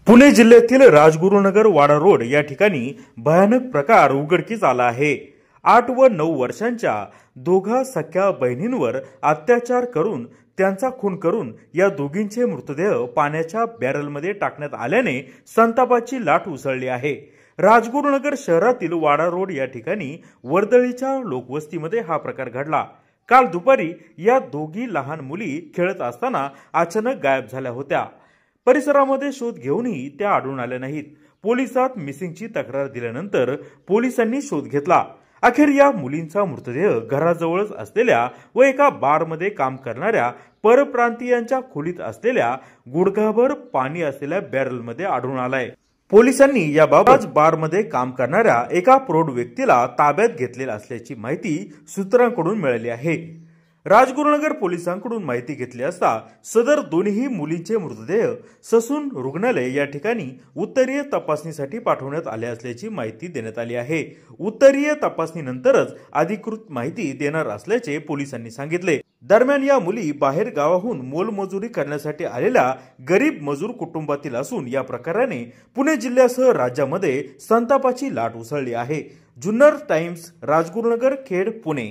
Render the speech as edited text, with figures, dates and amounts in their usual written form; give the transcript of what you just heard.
पुणे जिल्ह्यातील राजगुरुनगर वाडा रोड या ठिकाणी भयानक प्रकार उघडकीस आला आहे। 8 व 9 वर्षांच्या दोघा सख्या बहिणींवर अत्याचार करून त्यांचा खून करून या दोघींचे मृतदेह पाण्याच्या बॅरलमध्ये टाकण्यात आल्याने संतापाची लाट उसळली आहे। राजगुरुनगर शहरातील वाडा रोड या ठिकाणी वर्दळीच्या लोकवस्तीमध्ये हा प्रकार घडला। काल दुपारी या दोघी लहान मुली खेळत असताना अचानक गायब झाल्या होत्या। परिसरामध्ये शोध घेऊनही त्या आढळून आल्या नाहीत। पोलिसात मिसिंगची तक्रार दिल्यानंतर पोलिसांनी शोध घेतला। अखेर या मुलींचा मृतदेह घराजवळच असलेल्या व एका बारमध्ये काम करणाऱ्या परप्रांतीयांच्या खोलीत असलेल्या गुडघाभर पाणी असलेल्या बॅरलमध्ये आढळून आलाय। पोलिसांनी याबाबत बारमध्ये काम करणाऱ्या एका प्रौढ व्यक्तीला ताब्यात घेतलेला असल्याची माहिती सूत्रांकडून मिळाली आहे। राजगुरुनगर पोलिसांकडून माहिती घेतली असता सदर दोन्ही मुलींचे मृतदेह ससून रुग्णालय या ठिकाणी उत्तरीय तपासणीसाठी पाठवण्यात आले असल्याची माहिती देण्यात आली आहे। उत्तरीय तपासणीनंतरच अधिकृत माहिती देणार असल्याचे पोलिसांनी सांगितले। दरम्यान या मुली बाहेर गावाहून मोलमजुरी करण्यासाठी आलेल्या गरीब मजूर कुटुंबातील असून या प्रकाराने पुणे जिल्ह्यासह राज्यामध्ये संतापाची लाट उसळली आहे। जुन्नर टाइम्स, राजगुरुनगर, खेड, पुणे।